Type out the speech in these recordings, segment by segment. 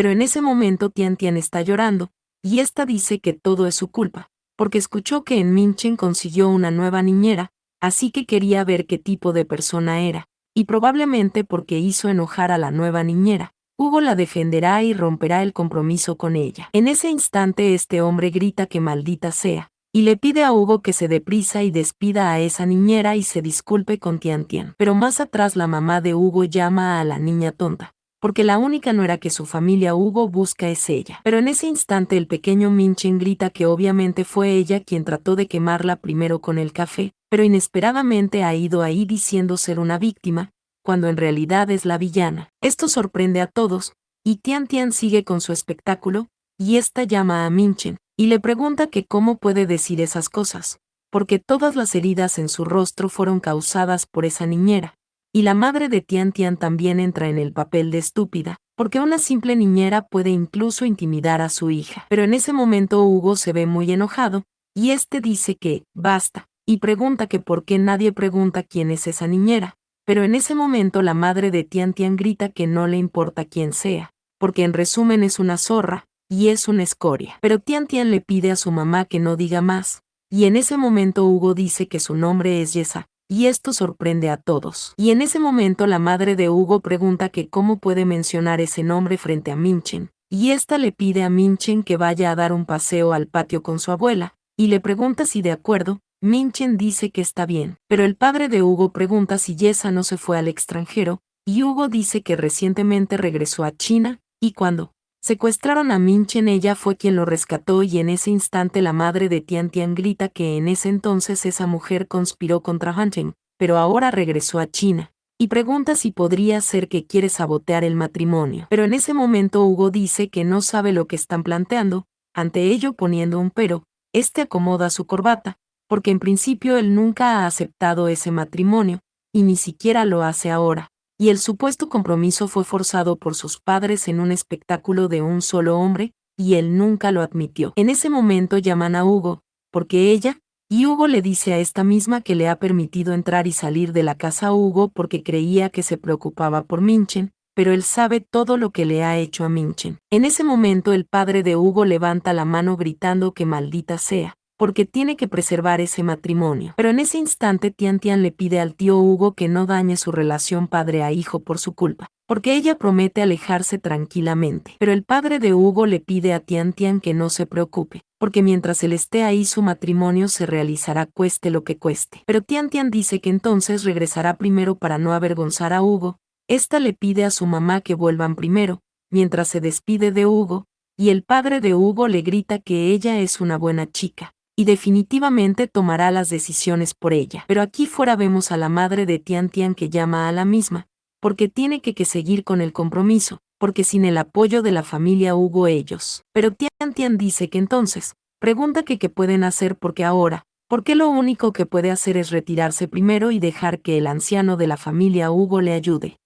Pero en ese momento Tian Tian está llorando, y esta dice que todo es su culpa, porque escuchó que en Minchen consiguió una nueva niñera, así que quería ver qué tipo de persona era, y probablemente porque hizo enojar a la nueva niñera. Hugo la defenderá y romperá el compromiso con ella. En ese instante este hombre grita que maldita sea, y le pide a Hugo que se dé prisa y despida a esa niñera y se disculpe con Tian Tian. Pero más atrás la mamá de Hugo llama a la niña tonta, porque la única nuera que su familia Hugo busca es ella. Pero en ese instante el pequeño Minchen grita que obviamente fue ella quien trató de quemarla primero con el café, pero inesperadamente ha ido ahí diciendo ser una víctima, cuando en realidad es la villana. Esto sorprende a todos, y Tian Tian sigue con su espectáculo, y esta llama a Minchen, y le pregunta que cómo puede decir esas cosas, porque todas las heridas en su rostro fueron causadas por esa niñera. Y la madre de Tian Tian también entra en el papel de estúpida, porque una simple niñera puede incluso intimidar a su hija. Pero en ese momento Hugo se ve muy enojado, y este dice que, basta, y pregunta que por qué nadie pregunta quién es esa niñera. Pero en ese momento la madre de Tian Tian grita que no le importa quién sea, porque en resumen es una zorra, y es una escoria. Pero Tian Tian le pide a su mamá que no diga más, y en ese momento Hugo dice que su nombre es Yesa, y esto sorprende a todos. Y en ese momento la madre de Hugo pregunta que cómo puede mencionar ese nombre frente a Minchen, y esta le pide a Minchen que vaya a dar un paseo al patio con su abuela, y le pregunta si de acuerdo. Minchen dice que está bien, pero el padre de Hugo pregunta si Yesa no se fue al extranjero, y Hugo dice que recientemente regresó a China, y cuando secuestraron a Minchen ella fue quien lo rescató y en ese instante la madre de Tian Tian grita que en ese entonces esa mujer conspiró contra Han Chen, pero ahora regresó a China, y pregunta si podría ser que quiere sabotear el matrimonio. Pero en ese momento Hugo dice que no sabe lo que están planteando, ante ello poniendo un pero, este acomoda su corbata, porque en principio él nunca ha aceptado ese matrimonio, y ni siquiera lo hace ahora, y el supuesto compromiso fue forzado por sus padres en un espectáculo de un solo hombre, y él nunca lo admitió. En ese momento llaman a Hugo, porque ella, y Hugo le dice a esta misma que le ha permitido entrar y salir de la casa a Hugo porque creía que se preocupaba por Minchen, pero él sabe todo lo que le ha hecho a Minchen. En ese momento el padre de Hugo levanta la mano gritando que maldita sea, porque tiene que preservar ese matrimonio. Pero en ese instante Tian Tian le pide al tío Hugo que no dañe su relación padre a hijo por su culpa, porque ella promete alejarse tranquilamente. Pero el padre de Hugo le pide a Tian Tian que no se preocupe, porque mientras él esté ahí su matrimonio se realizará cueste lo que cueste. Pero Tian Tian dice que entonces regresará primero para no avergonzar a Hugo. Esta le pide a su mamá que vuelvan primero, mientras se despide de Hugo, y el padre de Hugo le grita que ella es una buena chica, y definitivamente tomará las decisiones por ella. Pero aquí fuera vemos a la madre de Tian Tian que llama a la misma, porque tiene que seguir con el compromiso, porque sin el apoyo de la familia Hugo ellos. Pero Tian Tian dice que entonces, pregunta que qué pueden hacer porque ahora, porque lo único que puede hacer es retirarse primero y dejar que el anciano de la familia Hugo le ayude.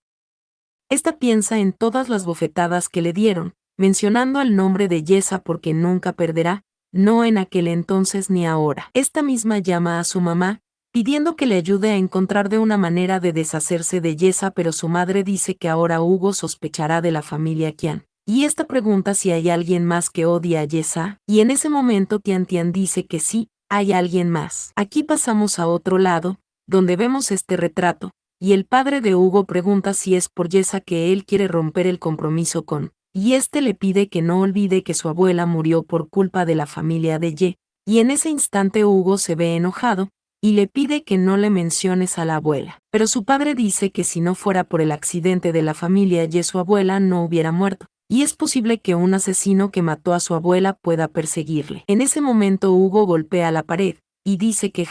Esta piensa en todas las bofetadas que le dieron, mencionando el nombre de Yesa porque nunca perderá, no en aquel entonces ni ahora. Esta misma llama a su mamá, pidiendo que le ayude a encontrar de una manera de deshacerse de Yesa, pero su madre dice que ahora Hugo sospechará de la familia Qian. Y esta pregunta si hay alguien más que odia a Yesa, y en ese momento Tian Tian dice que sí, hay alguien más. Aquí pasamos a otro lado, donde vemos este retrato, y el padre de Hugo pregunta si es por Yesa que él quiere romper el compromiso con, y este le pide que no olvide que su abuela murió por culpa de la familia de Ye, y en ese instante Hugo se ve enojado, y le pide que no le menciones a la abuela. Pero su padre dice que si no fuera por el accidente de la familia Ye su abuela no hubiera muerto, y es posible que un asesino que mató a su abuela pueda perseguirle. En ese momento Hugo golpea la pared, y dice que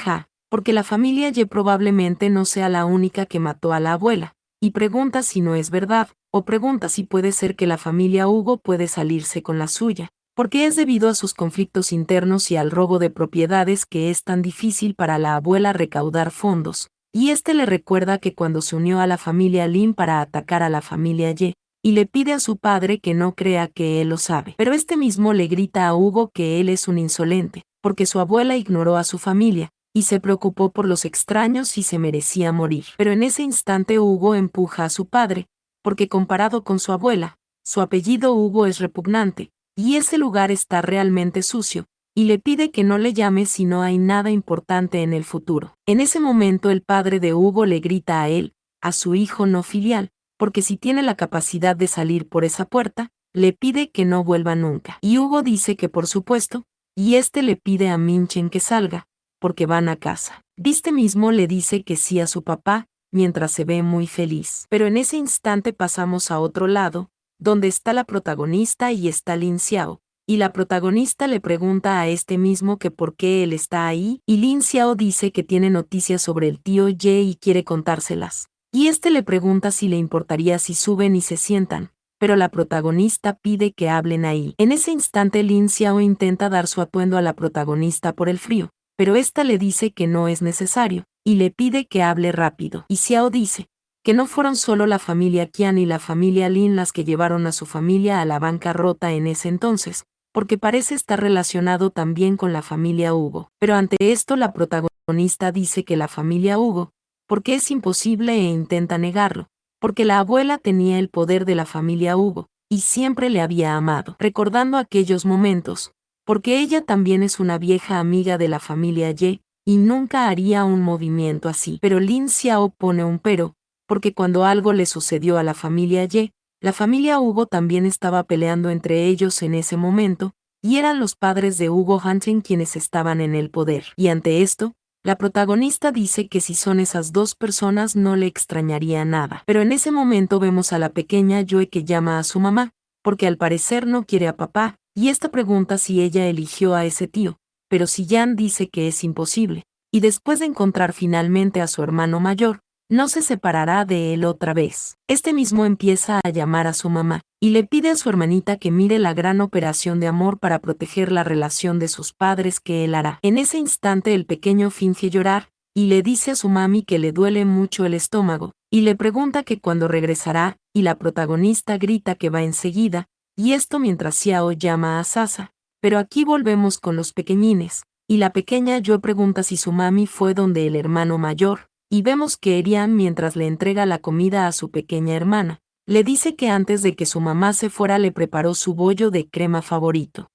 porque la familia Ye probablemente no sea la única que mató a la abuela, y pregunta si no es verdad, o pregunta si puede ser que la familia Hugo puede salirse con la suya, porque es debido a sus conflictos internos y al robo de propiedades que es tan difícil para la abuela recaudar fondos, y este le recuerda que cuando se unió a la familia Lin para atacar a la familia Ye, y le pide a su padre que no crea que él lo sabe, pero este mismo le grita a Hugo que él es un insolente, porque su abuela ignoró a su familia, y se preocupó por los extraños y se merecía morir. Pero en ese instante Hugo empuja a su padre, porque comparado con su abuela, su apellido Hugo es repugnante, y ese lugar está realmente sucio, y le pide que no le llame si no hay nada importante en el futuro. En ese momento el padre de Hugo le grita a él, a su hijo no filial, porque si tiene la capacidad de salir por esa puerta, le pide que no vuelva nunca. Y Hugo dice que por supuesto, y este le pide a Minchen que salga, porque van a casa. Este mismo le dice que sí a su papá, mientras se ve muy feliz. Pero en ese instante pasamos a otro lado, donde está la protagonista y está Lin Xiao, y la protagonista le pregunta a este mismo que por qué él está ahí, y Lin Xiao dice que tiene noticias sobre el tío Ye y quiere contárselas. Y este le pregunta si le importaría si suben y se sientan, pero la protagonista pide que hablen ahí. En ese instante Lin Xiao intenta dar su atuendo a la protagonista por el frío, pero esta le dice que no es necesario, y le pide que hable rápido. Y Xiao dice que no fueron solo la familia Qian y la familia Lin las que llevaron a su familia a la bancarrota en ese entonces, porque parece estar relacionado también con la familia Hugo. Pero ante esto la protagonista dice que la familia Hugo, porque es imposible e intenta negarlo, porque la abuela tenía el poder de la familia Hugo, y siempre le había amado, recordando aquellos momentos, porque ella también es una vieja amiga de la familia Ye, y nunca haría un movimiento así. Pero Lin Xiao pone un pero, porque cuando algo le sucedió a la familia Ye, la familia Hugo también estaba peleando entre ellos en ese momento, y eran los padres de Hugo Hansen quienes estaban en el poder. Y ante esto, la protagonista dice que si son esas dos personas no le extrañaría nada. Pero en ese momento vemos a la pequeña Joe que llama a su mamá, porque al parecer no quiere a papá, y esta pregunta si ella eligió a ese tío, pero si Yan dice que es imposible, y después de encontrar finalmente a su hermano mayor, no se separará de él otra vez. Este mismo empieza a llamar a su mamá, y le pide a su hermanita que mire la gran operación de amor para proteger la relación de sus padres que él hará. En ese instante el pequeño finge llorar, y le dice a su mami que le duele mucho el estómago, y le pregunta que cuándo regresará, y la protagonista grita que va enseguida, y esto mientras Xiao llama a Sasa. Pero aquí volvemos con los pequeñines, y la pequeña Yo pregunta si su mami fue donde el hermano mayor, y vemos que Erian mientras le entrega la comida a su pequeña hermana, le dice que antes de que su mamá se fuera le preparó su bollo de crema favorito.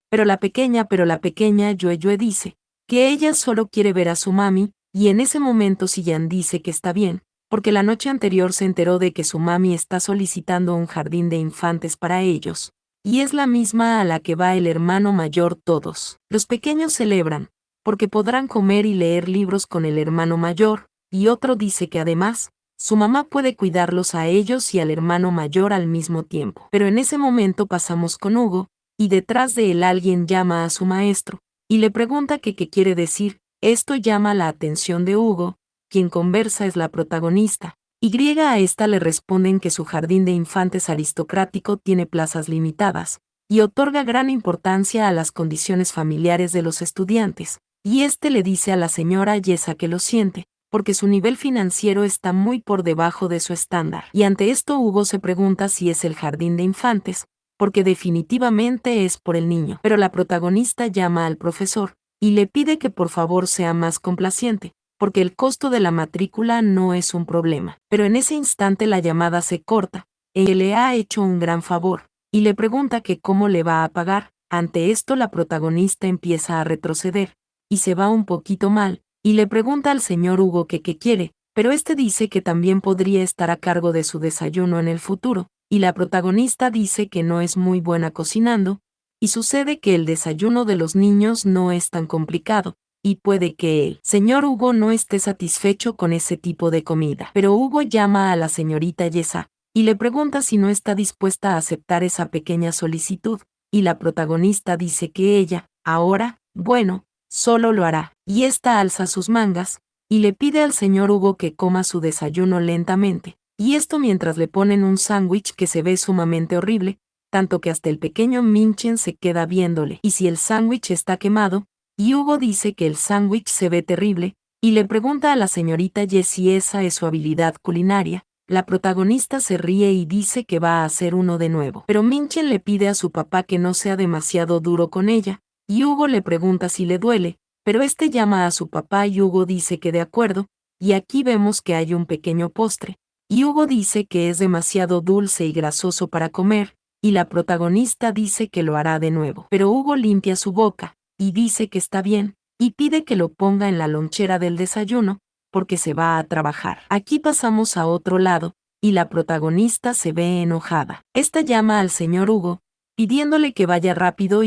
Pero la pequeña Yue dice que ella solo quiere ver a su mami, y en ese momento Siyan dice que está bien, porque la noche anterior se enteró de que su mami está solicitando un jardín de infantes para ellos, y es la misma a la que va el hermano mayor todos. Los pequeños celebran, porque podrán comer y leer libros con el hermano mayor, y otro dice que además, su mamá puede cuidarlos a ellos y al hermano mayor al mismo tiempo. Pero en ese momento pasamos con Hugo, y detrás de él alguien llama a su maestro, y le pregunta que qué quiere decir. Esto llama la atención de Hugo, quien conversa es la protagonista, y a esta le responden que su jardín de infantes aristocrático tiene plazas limitadas, y otorga gran importancia a las condiciones familiares de los estudiantes, y este le dice a la señora Yesa que lo siente, porque su nivel financiero está muy por debajo de su estándar. Y ante esto Hugo se pregunta si es el jardín de infantes, porque definitivamente es por el niño. Pero la protagonista llama al profesor, y le pide que por favor sea más complaciente, porque el costo de la matrícula no es un problema. Pero en ese instante la llamada se corta, él le ha hecho un gran favor, y le pregunta que cómo le va a pagar. Ante esto la protagonista empieza a retroceder, y se va un poquito mal, y le pregunta al señor Hugo que qué quiere, pero este dice que también podría estar a cargo de su desayuno en el futuro, y la protagonista dice que no es muy buena cocinando, y sucede que el desayuno de los niños no es tan complicado, y puede que el señor Hugo no esté satisfecho con ese tipo de comida. Pero Hugo llama a la señorita Yesa, y le pregunta si no está dispuesta a aceptar esa pequeña solicitud, y la protagonista dice que ella, ahora, bueno, solo lo hará, y ésta alza sus mangas, y le pide al señor Hugo que coma su desayuno lentamente, y esto mientras le ponen un sándwich que se ve sumamente horrible, tanto que hasta el pequeño Minchen se queda viéndole, y si el sándwich está quemado, y Hugo dice que el sándwich se ve terrible, y le pregunta a la señorita Ye si esa es su habilidad culinaria. La protagonista se ríe y dice que va a hacer uno de nuevo. Pero Minchen le pide a su papá que no sea demasiado duro con ella, y Hugo le pregunta si le duele, pero este llama a su papá y Hugo dice que de acuerdo, y aquí vemos que hay un pequeño postre, y Hugo dice que es demasiado dulce y grasoso para comer, y la protagonista dice que lo hará de nuevo. Pero Hugo limpia su boca, y dice que está bien, y pide que lo ponga en la lonchera del desayuno, porque se va a trabajar. Aquí pasamos a otro lado, y la protagonista se ve enojada. Esta llama al señor Hugo, pidiéndole que vaya rápido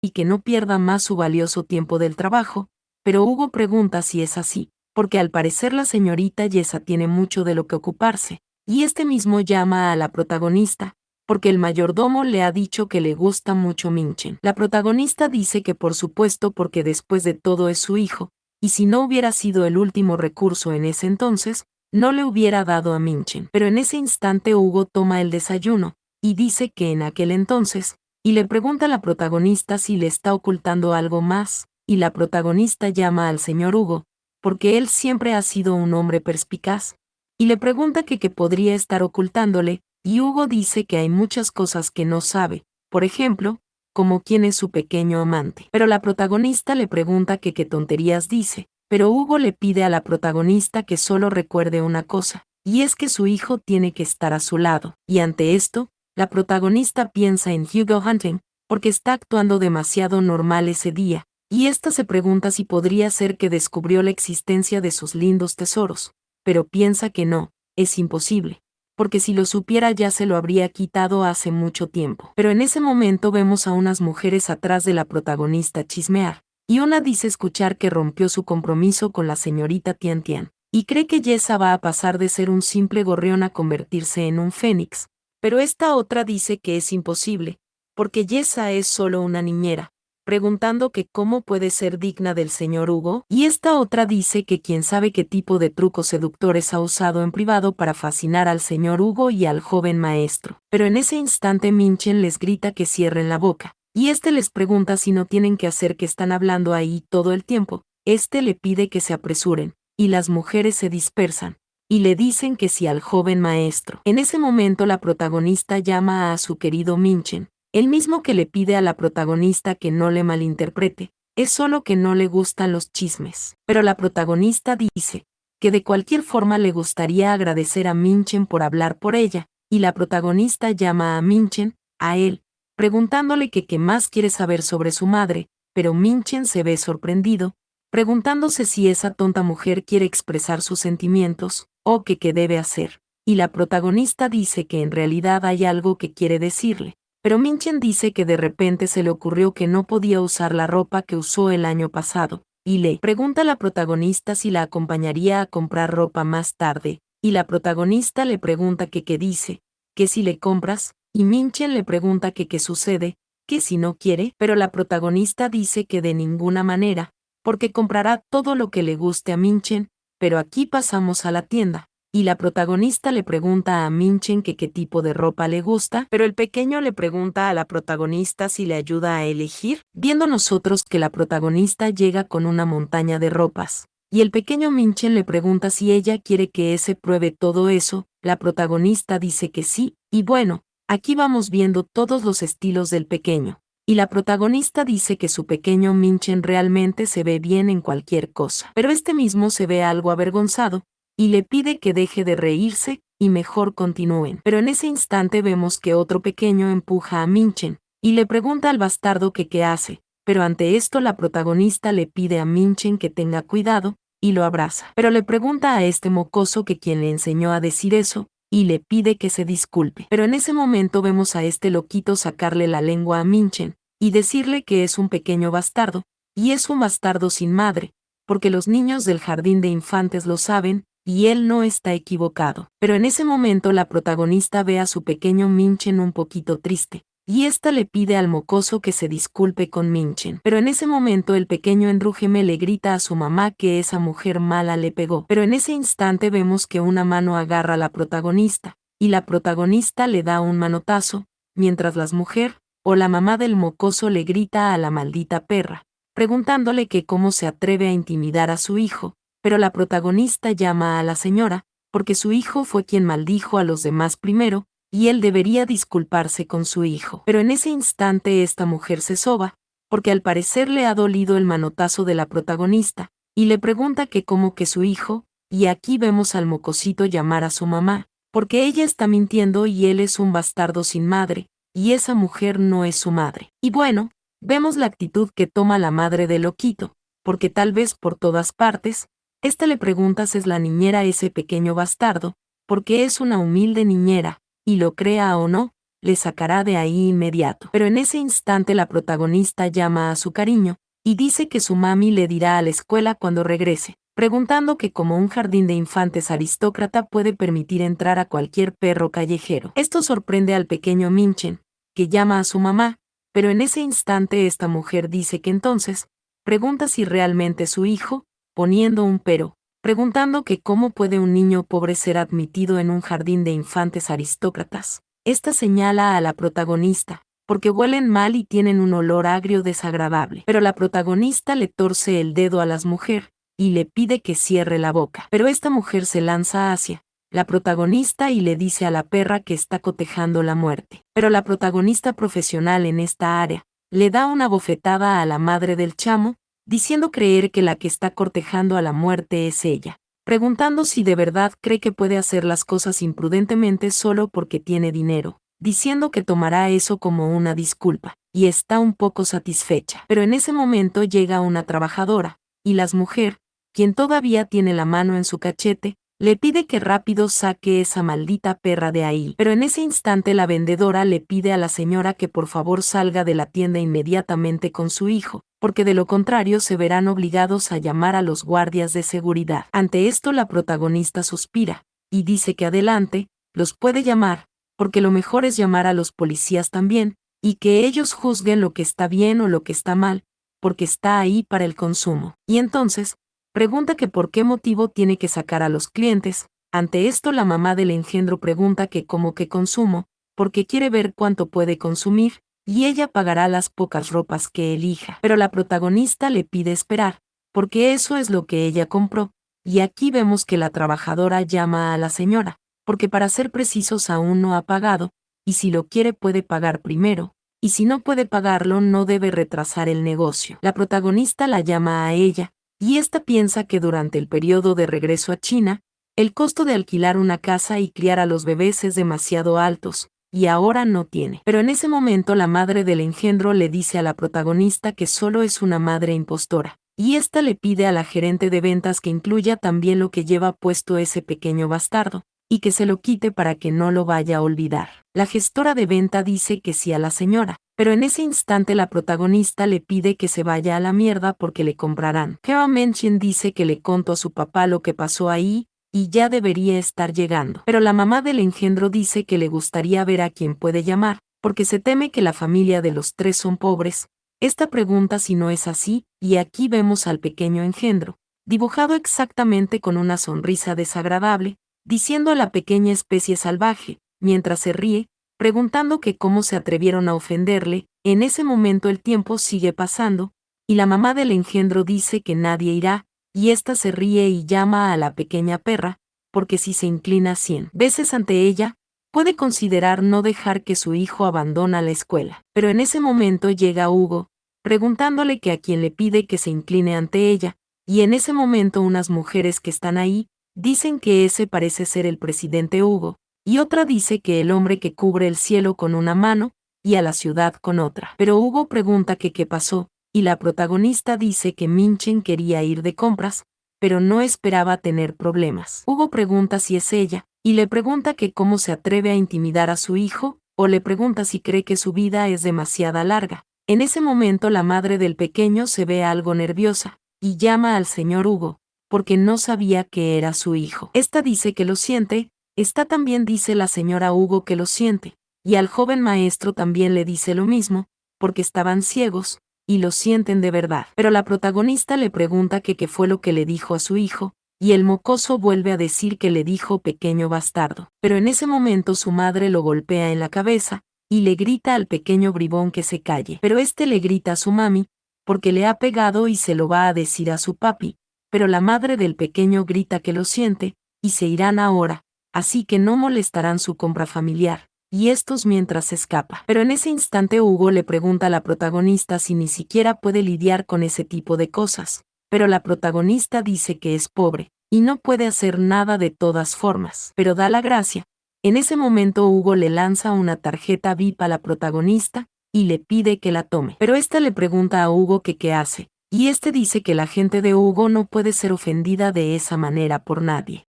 y que no pierda más su valioso tiempo del trabajo, pero Hugo pregunta si es así, porque al parecer la señorita Yesa tiene mucho de lo que ocuparse, y este mismo llama a la protagonista, porque el mayordomo le ha dicho que le gusta mucho Minchen. La protagonista dice que por supuesto porque después de todo es su hijo, y si no hubiera sido el último recurso en ese entonces, no le hubiera dado a Minchen. Pero en ese instante Hugo toma el desayuno, y dice que en aquel entonces, y le pregunta a la protagonista si le está ocultando algo más, y la protagonista llama al señor Hugo, porque él siempre ha sido un hombre perspicaz, y le pregunta que qué podría estar ocultándole, y Hugo dice que hay muchas cosas que no sabe, por ejemplo, como quién es su pequeño amante. Pero la protagonista le pregunta que qué tonterías dice, pero Hugo le pide a la protagonista que solo recuerde una cosa, y es que su hijo tiene que estar a su lado, y ante esto, la protagonista piensa en Hugo Hunting, porque está actuando demasiado normal ese día, y ésta se pregunta si podría ser que descubrió la existencia de sus lindos tesoros, pero piensa que no, es imposible, porque si lo supiera ya se lo habría quitado hace mucho tiempo. Pero en ese momento vemos a unas mujeres atrás de la protagonista chismear, y una dice escuchar que rompió su compromiso con la señorita Tian Tian, y cree que Yesa va a pasar de ser un simple gorrión a convertirse en un fénix. Pero esta otra dice que es imposible, porque Yesa es solo una niñera, preguntando que cómo puede ser digna del señor Hugo, y esta otra dice que quién sabe qué tipo de trucos seductores ha usado en privado para fascinar al señor Hugo y al joven maestro. Pero en ese instante Minchen les grita que cierren la boca, y este les pregunta si no tienen que hacer que están hablando ahí todo el tiempo. Este le pide que se apresuren, y las mujeres se dispersan y le dicen que sí al joven maestro. En ese momento la protagonista llama a su querido Minchen, el mismo que le pide a la protagonista que no le malinterprete, es solo que no le gustan los chismes. Pero la protagonista dice que de cualquier forma le gustaría agradecer a Minchen por hablar por ella, y la protagonista llama a Minchen, a él, preguntándole que qué más quiere saber sobre su madre, pero Minchen se ve sorprendido, preguntándose si esa tonta mujer quiere expresar sus sentimientos, o que qué debe hacer. Y la protagonista dice que en realidad hay algo que quiere decirle, pero Minchen dice que de repente se le ocurrió que no podía usar la ropa que usó el año pasado, y le pregunta a la protagonista si la acompañaría a comprar ropa más tarde, y la protagonista le pregunta que qué dice, que si le compras, y Minchen le pregunta que qué sucede, que si no quiere, pero la protagonista dice que de ninguna manera, porque comprará todo lo que le guste a Minchen. Pero aquí pasamos a la tienda, y la protagonista le pregunta a Minchen que qué tipo de ropa le gusta, pero el pequeño le pregunta a la protagonista si le ayuda a elegir, viendo nosotros que la protagonista llega con una montaña de ropas, y el pequeño Minchen le pregunta si ella quiere que ese pruebe todo eso, la protagonista dice que sí, y bueno, aquí vamos viendo todos los estilos del pequeño. Y la protagonista dice que su pequeño Minchen realmente se ve bien en cualquier cosa. Pero este mismo se ve algo avergonzado, y le pide que deje de reírse, y mejor continúen. Pero en ese instante vemos que otro pequeño empuja a Minchen, y le pregunta al bastardo que qué hace. Pero ante esto la protagonista le pide a Minchen que tenga cuidado, y lo abraza. Pero le pregunta a este mocoso que quién le enseñó a decir eso, y le pide que se disculpe. Pero en ese momento vemos a este loquito sacarle la lengua a Minchen, y decirle que es un pequeño bastardo, y es un bastardo sin madre, porque los niños del jardín de infantes lo saben, y él no está equivocado. Pero en ese momento la protagonista ve a su pequeño Minchen un poquito triste, y ésta le pide al mocoso que se disculpe con Minchen. Pero en ese momento el pequeño Enrújeme le grita a su mamá que esa mujer mala le pegó. Pero en ese instante vemos que una mano agarra a la protagonista, y la protagonista le da un manotazo, mientras la mujer, o la mamá del mocoso le grita a la maldita perra, preguntándole que cómo se atreve a intimidar a su hijo, pero la protagonista llama a la señora, porque su hijo fue quien maldijo a los demás primero, y él debería disculparse con su hijo. Pero en ese instante esta mujer se soba, porque al parecer le ha dolido el manotazo de la protagonista, y le pregunta que cómo que su hijo, y aquí vemos al mocosito llamar a su mamá, porque ella está mintiendo y él es un bastardo sin madre, y esa mujer no es su madre. Y bueno, vemos la actitud que toma la madre de Loquito, porque tal vez por todas partes, le pregunta si es la niñera ese pequeño bastardo, porque es una humilde niñera, y lo crea o no, le sacará de ahí inmediato. Pero en ese instante la protagonista llama a su cariño, y dice que su mami le dirá a la escuela cuando regrese, preguntando que como un jardín de infantes aristócrata puede permitir entrar a cualquier perro callejero. Esto sorprende al pequeño Minchen, que llama a su mamá, pero en ese instante esta mujer dice que entonces, pregunta si realmente es su hijo, poniendo un pero, preguntando que cómo puede un niño pobre ser admitido en un jardín de infantes aristócratas. Esta señala a la protagonista, porque huelen mal y tienen un olor agrio desagradable. Pero la protagonista le torce el dedo a la mujer, y le pide que cierre la boca. Pero esta mujer se lanza hacia la protagonista y le dice a la perra que está cotejando la muerte. Pero la protagonista profesional en esta área, le da una bofetada a la madre del chamo, diciendo creer que la que está cortejando a la muerte es ella, preguntando si de verdad cree que puede hacer las cosas imprudentemente solo porque tiene dinero, diciendo que tomará eso como una disculpa, y está un poco satisfecha. Pero en ese momento llega una trabajadora, y la mujer, quien todavía tiene la mano en su cachete, le pide que rápido saque esa maldita perra de ahí. Pero en ese instante la vendedora le pide a la señora que por favor salga de la tienda inmediatamente con su hijo, porque de lo contrario se verán obligados a llamar a los guardias de seguridad. Ante esto la protagonista suspira, y dice que adelante, los puede llamar, porque lo mejor es llamar a los policías también, y que ellos juzguen lo que está bien o lo que está mal, porque está ahí para el consumo. Y entonces, pregunta que por qué motivo tiene que sacar a los clientes. Ante esto la mamá del engendro pregunta que cómo que consumo, porque quiere ver cuánto puede consumir, y ella pagará las pocas ropas que elija. Pero la protagonista le pide esperar, porque eso es lo que ella compró, y aquí vemos que la trabajadora llama a la señora, porque para ser precisos aún no ha pagado, y si lo quiere puede pagar primero, y si no puede pagarlo no debe retrasar el negocio. La protagonista la llama a ella, y esta piensa que durante el periodo de regreso a China, el costo de alquilar una casa y criar a los bebés es demasiado altos, y ahora no tiene. Pero en ese momento la madre del engendro le dice a la protagonista que solo es una madre impostora, y esta le pide a la gerente de ventas que incluya también lo que lleva puesto ese pequeño bastardo, y que se lo quite para que no lo vaya a olvidar. La gestora de venta dice que sí a la señora, pero en ese instante la protagonista le pide que se vaya a la mierda porque le comprarán. Kara Menchen dice que le contó a su papá lo que pasó ahí, y ya debería estar llegando. Pero la mamá del engendro dice que le gustaría ver a quién puede llamar, porque se teme que la familia de los tres son pobres. Esta pregunta si no es así, y aquí vemos al pequeño engendro, dibujado exactamente con una sonrisa desagradable, diciendo a la pequeña especie salvaje, mientras se ríe, preguntando que cómo se atrevieron a ofenderle. En ese momento el tiempo sigue pasando, y la mamá del engendro dice que nadie irá, y ésta se ríe y llama a la pequeña perra, porque si se inclina 100 veces ante ella, puede considerar no dejar que su hijo abandona la escuela. Pero en ese momento llega Hugo, preguntándole que a quién le pide que se incline ante ella, y en ese momento unas mujeres que están ahí, dicen que ese parece ser el presidente Hugo, y otra dice que el hombre que cubre el cielo con una mano, y a la ciudad con otra. Pero Hugo pregunta que qué pasó, y la protagonista dice que Minchen quería ir de compras, pero no esperaba tener problemas. Hugo pregunta si es ella, y le pregunta que cómo se atreve a intimidar a su hijo, o le pregunta si cree que su vida es demasiado larga. En ese momento la madre del pequeño se ve algo nerviosa, y llama al señor Hugo, porque no sabía que era su hijo. Esta dice que lo siente, esta también dice la señora Hugo que lo siente, y al joven maestro también le dice lo mismo, porque estaban ciegos, y lo sienten de verdad. Pero la protagonista le pregunta que qué fue lo que le dijo a su hijo, y el mocoso vuelve a decir que le dijo pequeño bastardo. Pero en ese momento su madre lo golpea en la cabeza, y le grita al pequeño bribón que se calle. Pero este le grita a su mami, porque le ha pegado y se lo va a decir a su papi, pero la madre del pequeño grita que lo siente, y se irán ahora, así que no molestarán su compra familiar, y estos mientras se escapa. Pero en ese instante Hugo le pregunta a la protagonista si ni siquiera puede lidiar con ese tipo de cosas, pero la protagonista dice que es pobre, y no puede hacer nada de todas formas, pero da la gracia, En ese momento Hugo le lanza una tarjeta VIP a la protagonista y le pide que la tome. Pero esta le pregunta a Hugo que qué hace, y este dice que la gente de Hugo no puede ser ofendida de esa manera por nadie.